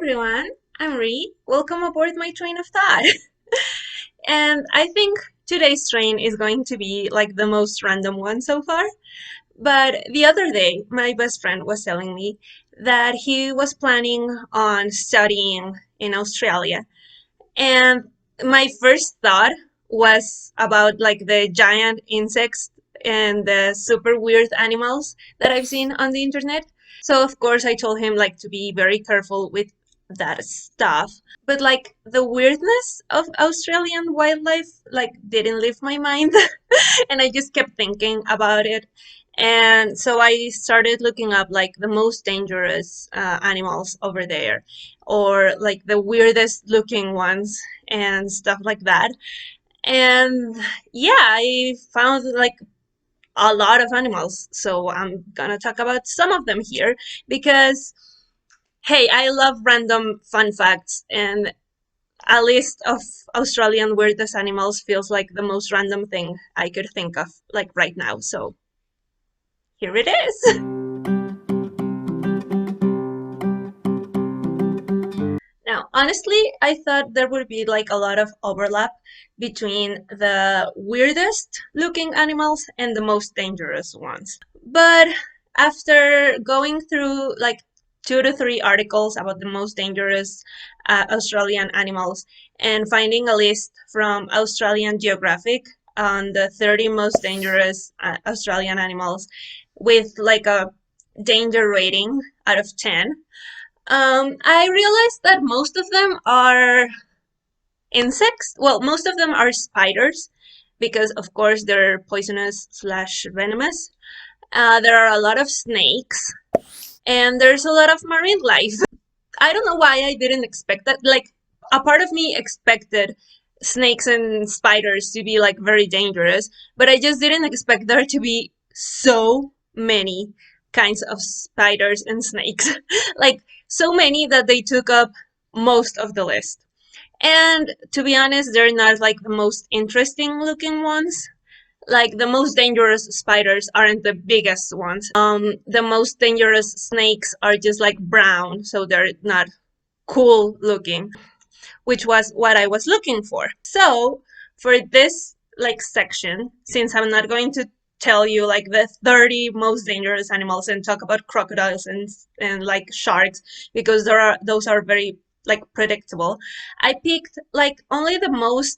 everyone, I'm Ree. Welcome aboard my train of thought. And I think today's train is going to be like the most random one so far. But the other day, my best friend was telling me that he was planning on studying in Australia. And my first thought was about like the giant insects and the super weird animals that I've seen on the internet. So of course I told him like to be very careful with that stuff. But like the weirdness of Australian wildlife like didn't leave my mind and I just kept thinking about it. And so I started looking up like the most dangerous animals over there, or like the weirdest looking ones and stuff like that. And yeah, I found like a lot of animals. So I'm gonna talk about some of them here because, hey, I love random fun facts, and a list of Australian weirdest animals feels like the most random thing I could think of like right now. So here it is. Now, honestly, I thought there would be like a lot of overlap between the weirdest looking animals and the most dangerous ones. But after going through like 2 to 3 articles about the most dangerous Australian animals and finding a list from Australian Geographic on the 30 most dangerous Australian animals with like a danger rating out of 10, I realized that most of them are insects. Well, most of them are spiders because, of course, they're poisonous slash venomous. There are a lot of snakes, and there's a lot of marine life. I don't know why I didn't expect that. Like, a part of me expected snakes and spiders to be like very dangerous, but I just didn't expect there to be so many kinds of spiders and snakes. Like, so many that they took up most of the list. And to be honest, they're not like the most interesting looking ones. Like the most dangerous spiders aren't the biggest ones. The most dangerous snakes are just like brown, so they're not cool looking, which was what I was looking for. So for this like section, since I'm not going to tell you like the 30 most dangerous animals and talk about crocodiles and like sharks because those are very like predictable, I picked like only the most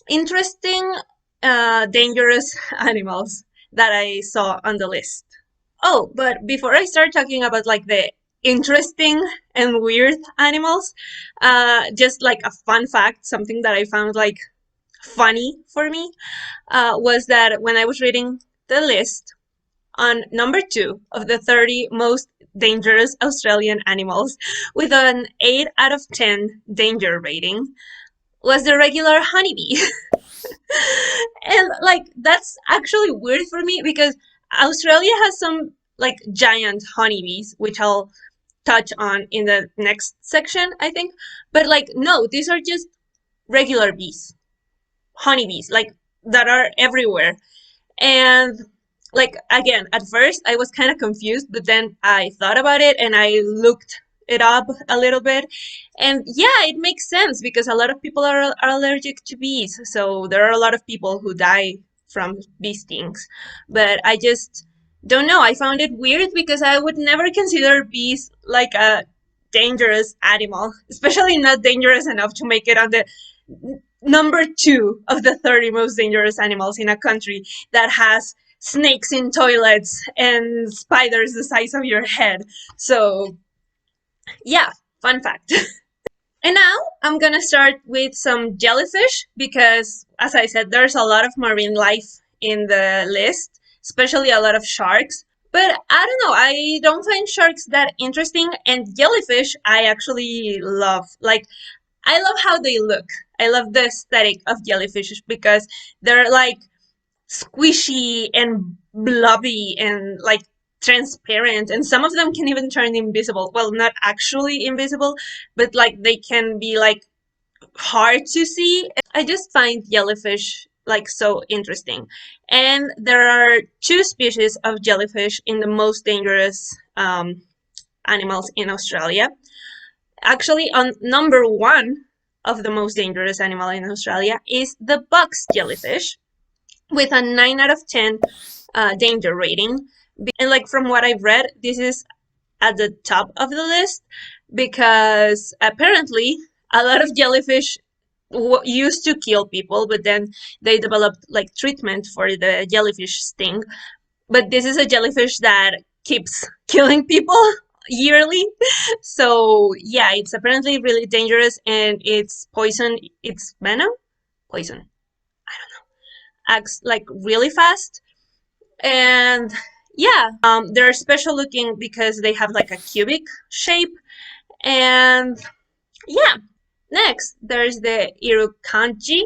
interesting dangerous animals that I saw on the list. Oh, but before I start talking about like the interesting and weird animals, just like a fun fact, something that I found like funny for me, was that when I was reading the list, on number 2 of the 30 most dangerous Australian animals, with an 8 out of 10 danger rating, was the regular honeybee. And like that's actually weird for me because Australia has some like giant honeybees, which I'll touch on in the next section, I think. But like, no, these are just regular bees, honeybees, like that are everywhere. And like, again, at first I was kind of confused, but then I thought about it and I looked it up a little bit. And yeah, it makes sense because a lot of people are allergic to bees. So there are a lot of people who die from bee stings. But I just don't know. I found it weird because I would never consider bees like a dangerous animal, especially not dangerous enough to make it on the number 2 of the 30 most dangerous animals in a country that has snakes in toilets and spiders the size of your head. So, yeah, fun fact. And now I'm gonna start with some jellyfish because, as I said, there's a lot of marine life in the list, especially a lot of sharks. But I don't know, I don't find sharks that interesting, and jellyfish I actually love. Like, I love how they look. I love the aesthetic of jellyfish because they're like squishy and blobby and like transparent, and some of them can even turn invisible. Well, not actually invisible, but like they can be like hard to see. I just find jellyfish like so interesting. And there are 2 species of jellyfish in the most dangerous animals in Australia. Actually, on number 1 of the most dangerous animal in Australia is the box jellyfish with a 9 out of 10 danger rating. And like from what I've read, this is at the top of the list because apparently a lot of jellyfish used to kill people, but then they developed like treatment for the jellyfish sting. But this is a jellyfish that keeps killing people yearly. So yeah, it's apparently really dangerous, and its poison, its venom, poison, acts like really fast. And yeah, they're special looking because they have like a cubic shape. And yeah, next there's the Irukandji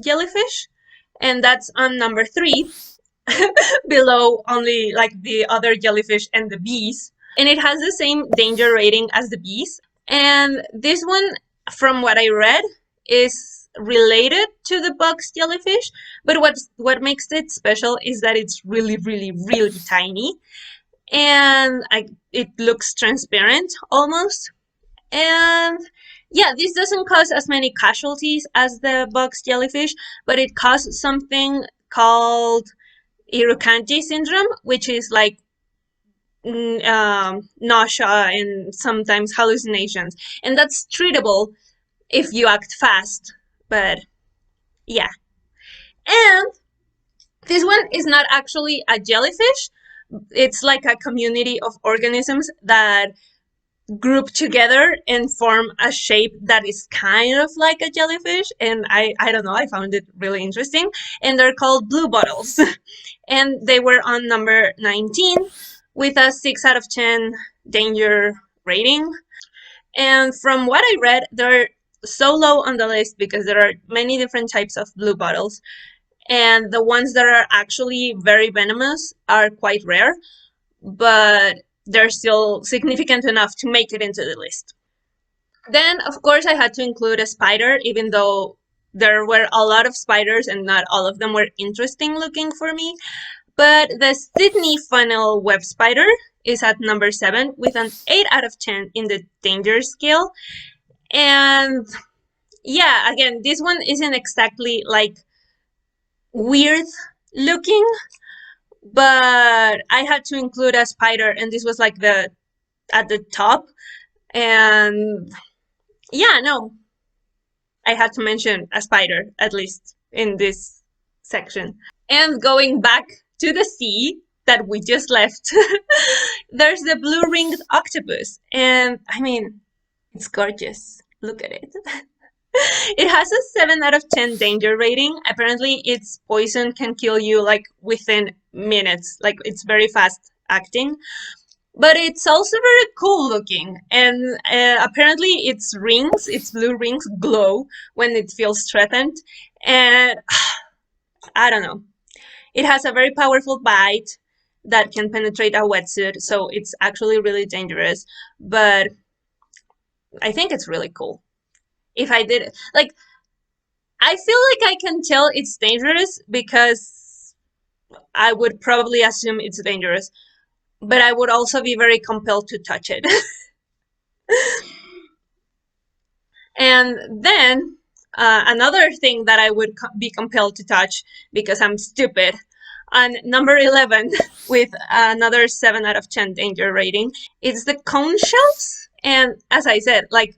jellyfish, and that's on number 3, below only like the other jellyfish and the bees. And it has the same danger rating as the bees. And this one, from what I read, is related to the box jellyfish, but what makes it special is that it's really, really, really tiny, and it looks transparent almost. And yeah, this doesn't cause as many casualties as the box jellyfish, but it causes something called Irukandji syndrome, which is like nausea and sometimes hallucinations, and that's treatable if you act fast. But yeah, and this one is not actually a jellyfish. It's like a community of organisms that group together and form a shape that is kind of like a jellyfish. And I don't know, I found it really interesting. And they're called blue bottles. And they were on number 19 with a 6 out of 10 danger rating. And from what I read, they're so low on the list because there are many different types of blue bottles. And the ones that are actually very venomous are quite rare, but they're still significant enough to make it into the list. Then, of course, I had to include a spider, even though there were a lot of spiders and not all of them were interesting looking for me. But the Sydney funnel web spider is at number 7 with an 8 out of 10 in the danger scale. And yeah, again, this one isn't exactly like weird looking, but I had to include a spider, and this was like at the top. And yeah, no, I had to mention a spider at least in this section. And going back to the sea that we just left, there's the blue ringed octopus, and I mean, it's gorgeous. Look at it. It has a 7 out of 10 danger rating. Apparently, its poison can kill you like within minutes. Like, it's very fast acting. But it's also very cool looking. And apparently, its blue rings, glow when it feels threatened. And I don't know. It has a very powerful bite that can penetrate a wetsuit. So it's actually really dangerous. But I think it's really cool. If I did, like, I feel like I can tell it's dangerous because I would probably assume it's dangerous, but I would also be very compelled to touch it. And then another thing that I would be compelled to touch because I'm stupid, on number 11 with another 7 out of 10 danger rating, it's the cone shells. And as I said, like,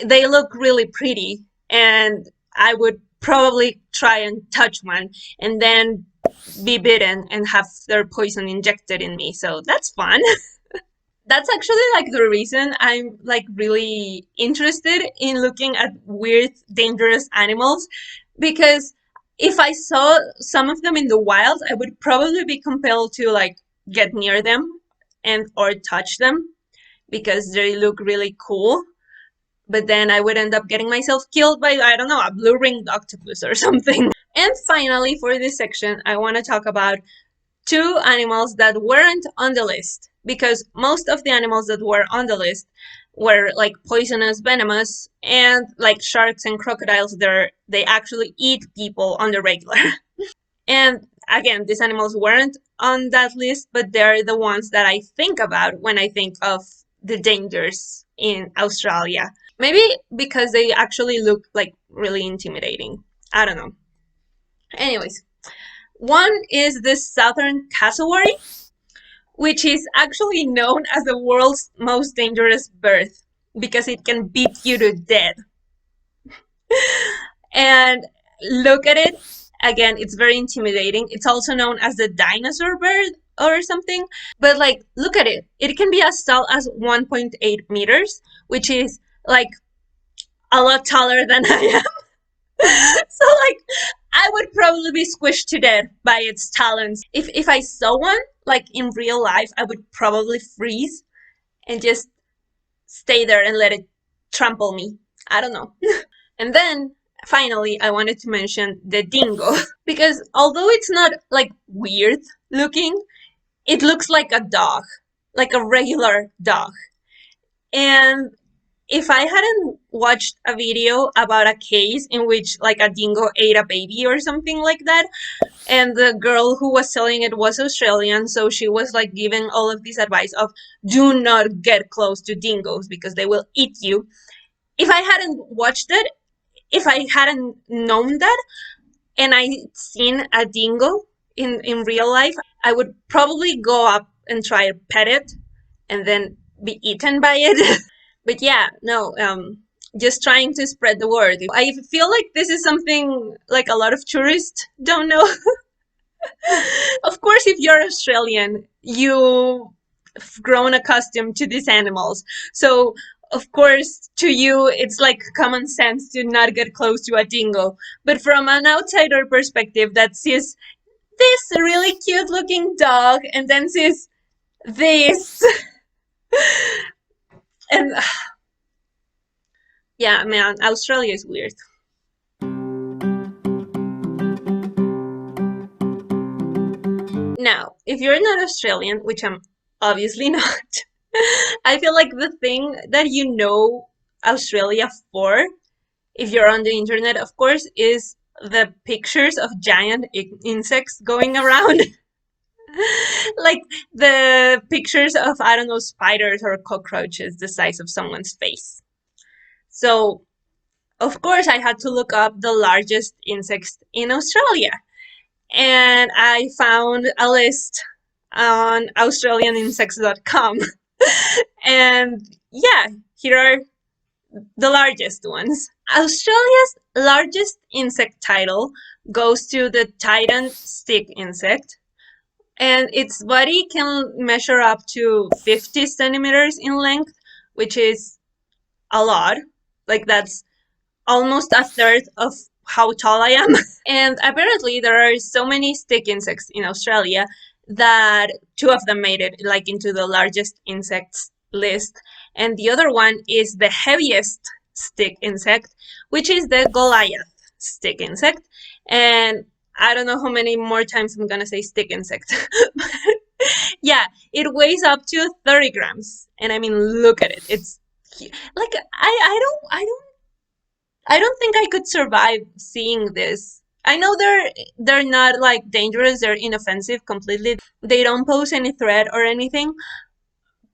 they look really pretty, and I would probably try and touch one and then be bitten and have their poison injected in me. So that's fun. That's actually like the reason I'm like really interested in looking at weird, dangerous animals, because if I saw some of them in the wild, I would probably be compelled to like get near them and or touch them because they look really cool. But then I would end up getting myself killed by, I don't know, a blue ringed octopus or something. And finally, for this section, I want to talk about 2 animals that weren't on the list, because most of the animals that were on the list were like poisonous, venomous, and like sharks and crocodiles, they actually eat people on the regular. And again, these animals weren't on that list, but they're the ones that I think about when I think of the dangers in Australia. Maybe because they actually look like really intimidating. I don't know. Anyways, one is the southern cassowary, which is actually known as the world's most dangerous bird because it can beat you to death. And look at it. Again, it's very intimidating. It's also known as the dinosaur bird or something. But like, look at it. It can be as tall as 1.8 meters, which is like a lot taller than I am. So like, I would probably be squished to death by its talons. If I saw one like in real life, I would probably freeze and just stay there and let it trample me. I don't know. And then finally, I wanted to mention the dingo because although it's not like weird looking, it looks like a dog, like a regular dog. And if I hadn't watched a video about a case in which like a dingo ate a baby or something like that, and the girl who was selling it was Australian, so she was like giving all of this advice of do not get close to dingoes because they will eat you. If I hadn't watched it, if I hadn't known that, and I'd seen a dingo in real life, I would probably go up and try to pet it and then be eaten by it. But yeah, no, just trying to spread the word. I feel like this is something like a lot of tourists don't know. Of course, if you're Australian, you've grown accustomed to these animals. So, of course, to you, it's like common sense to not get close to a dingo. But from an outsider perspective that sees this really cute looking dog and then sees this, and yeah, man, Australia is weird. Now, if you're not Australian, which I'm obviously not, I feel like the thing that you know Australia for, if you're on the internet, of course, is the pictures of giant insects going around. Like the pictures of, I don't know, spiders or cockroaches the size of someone's face. So, of course, I had to look up the largest insects in Australia. And I found a list on australianinsects.com. And yeah, here are the largest ones. Australia's largest insect title goes to the Titan stick insect, and its body can measure up to 50 centimeters in length, which is a lot. Like, that's almost a third of how tall I am. And apparently there are so many stick insects in Australia that two of them made it like into the largest insects list. And the other one is the heaviest stick insect, which is the Goliath stick insect. And I don't know how many more times I'm gonna say stick insect. Yeah, it weighs up to 30 grams. And I mean, look at it. It's like I don't think I could survive seeing this. I know they're not like dangerous, they're inoffensive completely. They don't pose any threat or anything.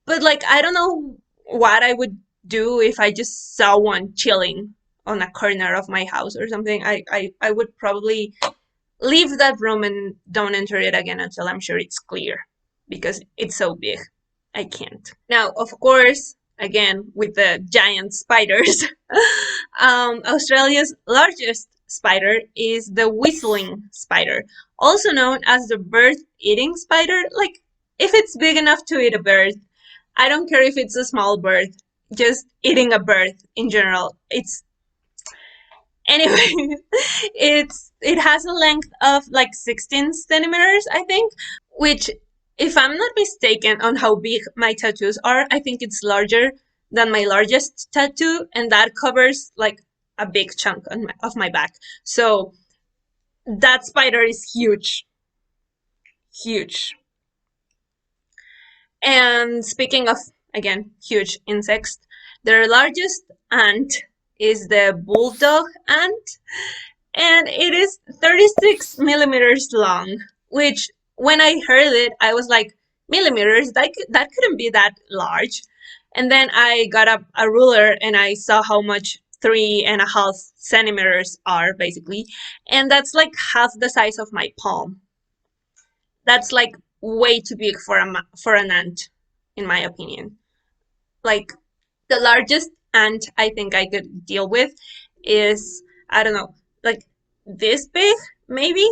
But like I don't know what I would do if I just saw one chilling on a corner of my house or something. I would probably leave that room and don't enter it again until I'm sure it's clear because it's so big. I can't. Now, of course, again, with the giant spiders, Australia's largest spider is the whistling spider, also known as the bird-eating spider. Like, if it's big enough to eat a bird, I don't care if it's a small bird, just eating a bird in general. Anyway, it has a length of like 16 centimeters, I think, which, if I'm not mistaken on how big my tattoos are, I think it's larger than my largest tattoo, and that covers like a big chunk of my back. So that spider is huge. Huge. And speaking of, again, huge insects, their largest ant is the bulldog ant, and it is 36 millimeters long, which when I heard it, I was like, millimeters? That couldn't be that large. And then I got a ruler and I saw how much 3.5 centimeters are, basically. And that's like half the size of my palm. That's like way too big for an ant, in my opinion. Like, the largest ant I think I could deal with is, I don't know, like this big, maybe?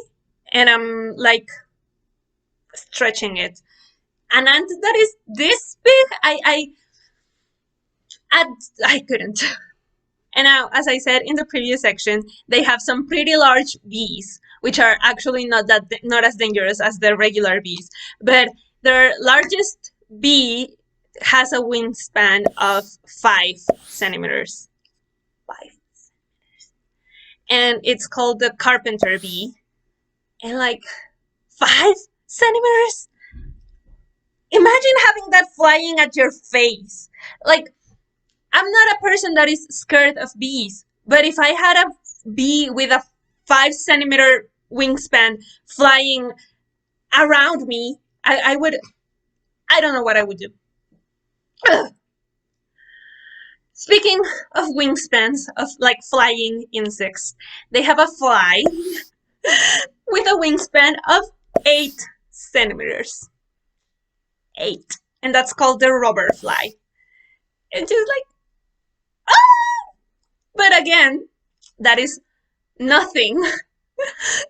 And I'm like stretching it. An ant that is this big, I, I couldn't. And now, as I said in the previous section, they have some pretty large bees, which are actually not as dangerous as the regular bees. But their largest bee has a wingspan of 5 centimeters. 5 centimeters. And it's called the Carpenter bee. And like 5 centimeters? Imagine having that flying at your face. Like, I'm not a person that is scared of bees, but if I had a bee with a 5 centimeter wingspan flying around me, I would, I don't know what I would do. Ugh. Speaking of wingspans, of like flying insects, they have a fly with a wingspan of 8 centimeters. 8. And that's called the rubber fly. It's just like, ah! But again, that is nothing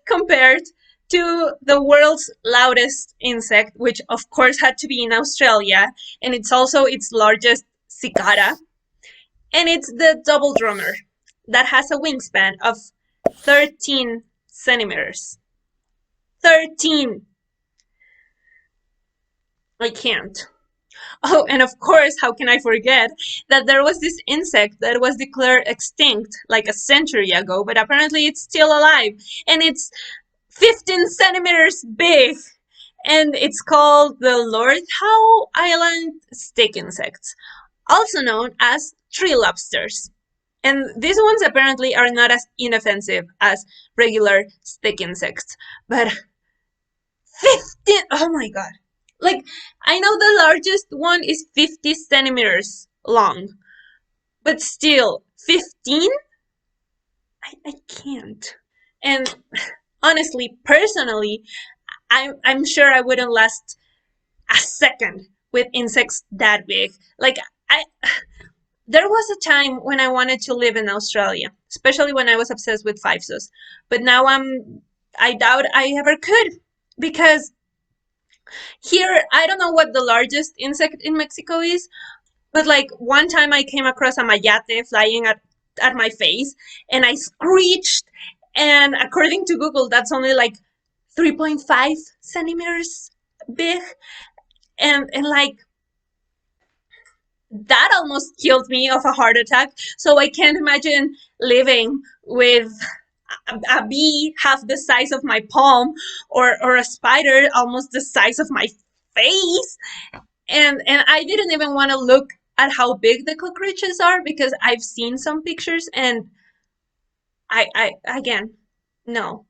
compared to the world's loudest insect, which of course had to be in Australia, and it's also its largest cicada. And it's the double drummer that has a wingspan of 13 centimeters. 13! I can't. Oh, and of course, how can I forget that there was this insect that was declared extinct like a century ago, but apparently it's still alive, and it's 15 centimeters big, and it's called the Lord Howe Island stick insects, also known as tree lobsters. And these ones apparently are not as inoffensive as regular stick insects, but 15, oh my god. Like, I know the largest one is 50 centimeters long, but still, 15? I can't. And honestly, personally, I'm sure I wouldn't last a second with insects that big. Like, there was a time when I wanted to live in Australia, especially when I was obsessed with physos. But now I doubt I ever could, because here, I don't know what the largest insect in Mexico is, but like one time I came across a mayate flying at my face, and I screeched. And according to Google, that's only like 3.5 centimeters big. And like, that almost killed me of a heart attack. So I can't imagine living with a bee half the size of my palm, or a spider almost the size of my face. And I didn't even want to look at how big the cockroaches are, because I've seen some pictures, and I again, no.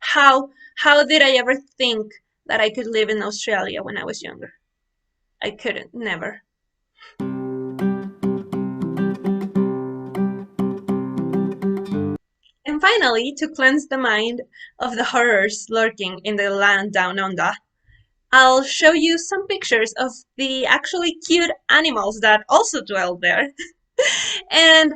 How did I ever think that I could live in Australia when I was younger? I couldn't, never. And finally, to cleanse the mind of the horrors lurking in the land down under, I'll show you some pictures of the actually cute animals that also dwell there. And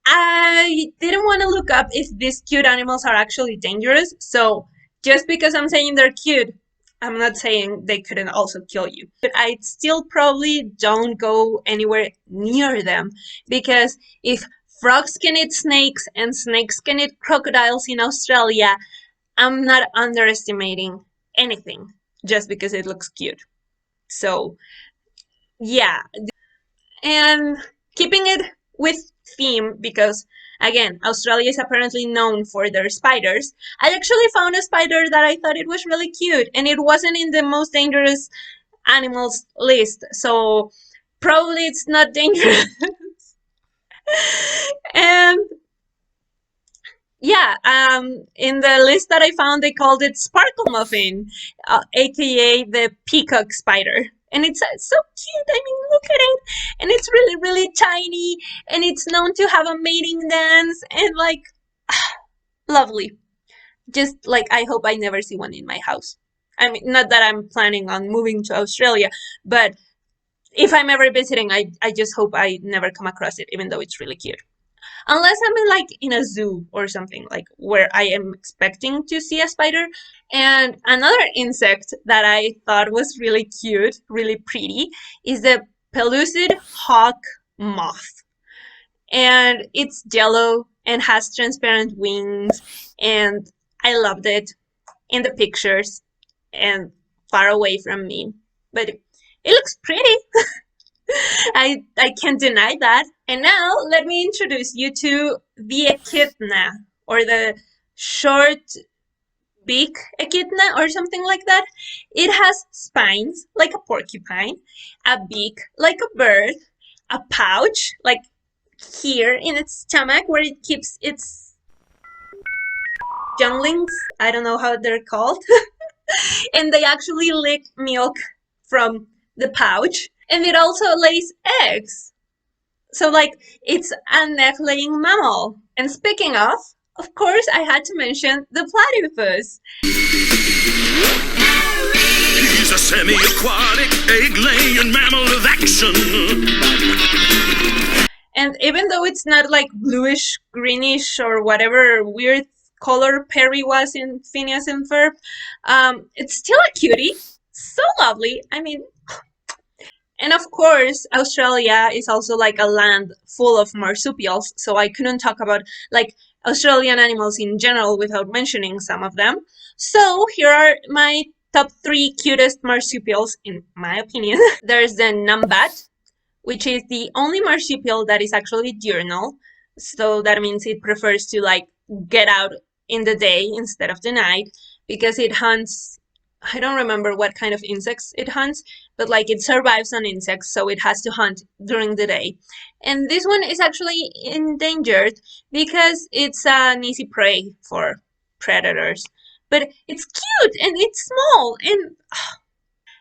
I didn't want to look up if these cute animals are actually dangerous, so just because I'm saying they're cute, I'm not saying they couldn't also kill you. But I still probably don't go anywhere near them, because if frogs can eat snakes and snakes can eat crocodiles in Australia, I'm not underestimating anything just because it looks cute. So, yeah. And keeping it with theme, because again, Australia is apparently known for their spiders, I actually found a spider that I thought it was really cute, and it wasn't in the most dangerous animals list, so probably it's not dangerous. And yeah, in the list that I found, they called it Sparkle Muffin, aka the peacock spider. And it's so cute. I mean, look at it. And it's really, really tiny. And it's known to have a mating dance. And like, lovely. Just like, I hope I never see one in my house. I mean, not that I'm planning on moving to Australia, but if I'm ever visiting, I just hope I never come across it, even though it's really cute. Unless I'm in a zoo or something, like where I am expecting to see a spider. And another insect that I thought was really cute, really pretty, is the Pellucid hawk moth. And it's yellow and has transparent wings, and I loved it in the pictures and far away from me. But it looks pretty. I can't deny that. And now let me introduce you to the Echidna, or the short beak echidna, or something like that. It has spines like a porcupine, a beak like a bird, a pouch like here in its stomach where it keeps its younglings. I don't know how they're called. And they actually lick milk from the pouch. And it also lays eggs. So, like, it's an egg-laying mammal. And speaking of course, I had to mention the platypus. He's a semi-aquatic, egg-laying mammal of action. And even though it's not like bluish, greenish, or whatever weird color Perry was in Phineas and Ferb, it's still a cutie. So lovely. I mean, and of course, Australia is also like a land full of marsupials, so I couldn't talk about like Australian animals in general without mentioning some of them. So here are my top 3 cutest marsupials, in my opinion. There's the Wombat, which is the only marsupial that is actually diurnal. So that means it prefers to like get out in the day instead of the night, because it hunts, I don't remember what kind of insects it hunts, but like it survives on insects, so it has to hunt during the day. And this one is actually endangered because it's an easy prey for predators. But it's cute and it's small. And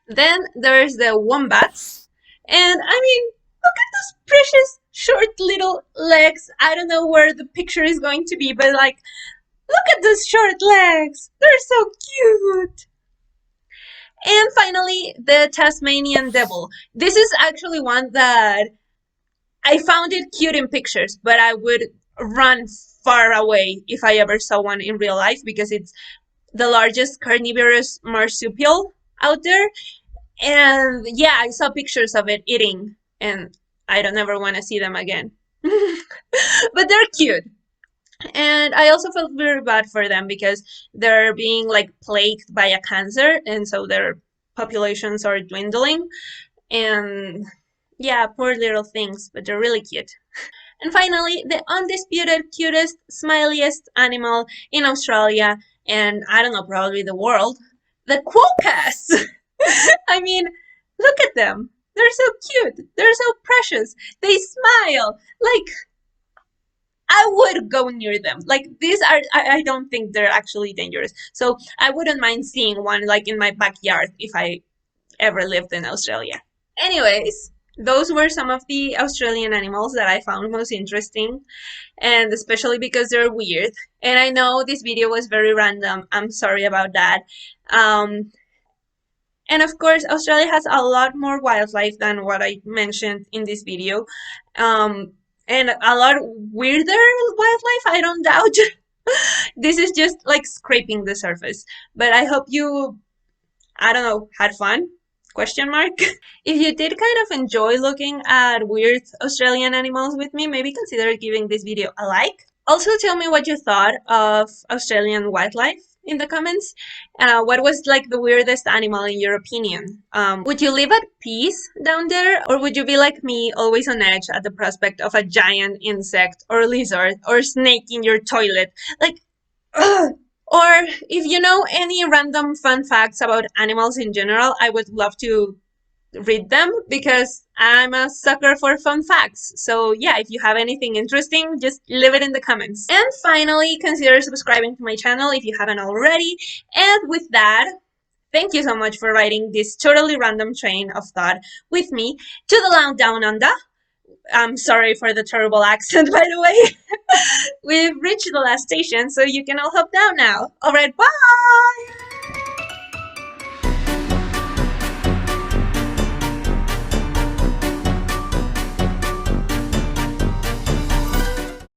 then there's the wombats. And I mean, look at those precious short little legs. I don't know where the picture is going to be, but like, look at those short legs. They're so cute. And finally, the Tasmanian devil. This is actually one that I found it cute in pictures, but I would run far away if I ever saw one in real life, because it's the largest carnivorous marsupial out there. And yeah, I saw pictures of it eating, and I don't ever want to see them again. But they're cute. And I also felt very bad for them because they're being like plagued by a cancer, and so their populations are dwindling. And yeah, poor little things, but they're really cute. And finally, the undisputed cutest, smiliest animal in Australia, and I don't know, probably the world, the quokkas. I mean, look at them. They're so cute. They're so precious. They smile. Like, I would go near them. Like, these are, I don't think they're actually dangerous. So I wouldn't mind seeing one like in my backyard if I ever lived in Australia. Anyways, those were some of the Australian animals that I found most interesting, and especially because they're weird. And I know this video was very random. I'm sorry about that. And of course, Australia has a lot more wildlife than what I mentioned in this video. And a lot weirder wildlife, I don't doubt. This is just like scraping the surface. But I hope you, I don't know, had fun? Question mark. If you did kind of enjoy looking at weird Australian animals with me, maybe consider giving this video a like. Also, tell me what you thought of Australian wildlife in the comments. What was like the weirdest animal in your opinion? Would you live at peace down there, or would you be like me, always on edge at the prospect of a giant insect or lizard or snake in your toilet? Like, ugh. Or if you know any random fun facts about animals in general, I would love to read them, because I'm a sucker for fun facts. So yeah, if you have anything interesting, just leave it in the comments. And finally, consider subscribing to my channel if you haven't already. And with that, Thank you so much for riding this totally random train of thought with me to the land down under. I'm sorry for the terrible accent, by the way. We've reached the last station, so you can all hop down now. Alright, bye!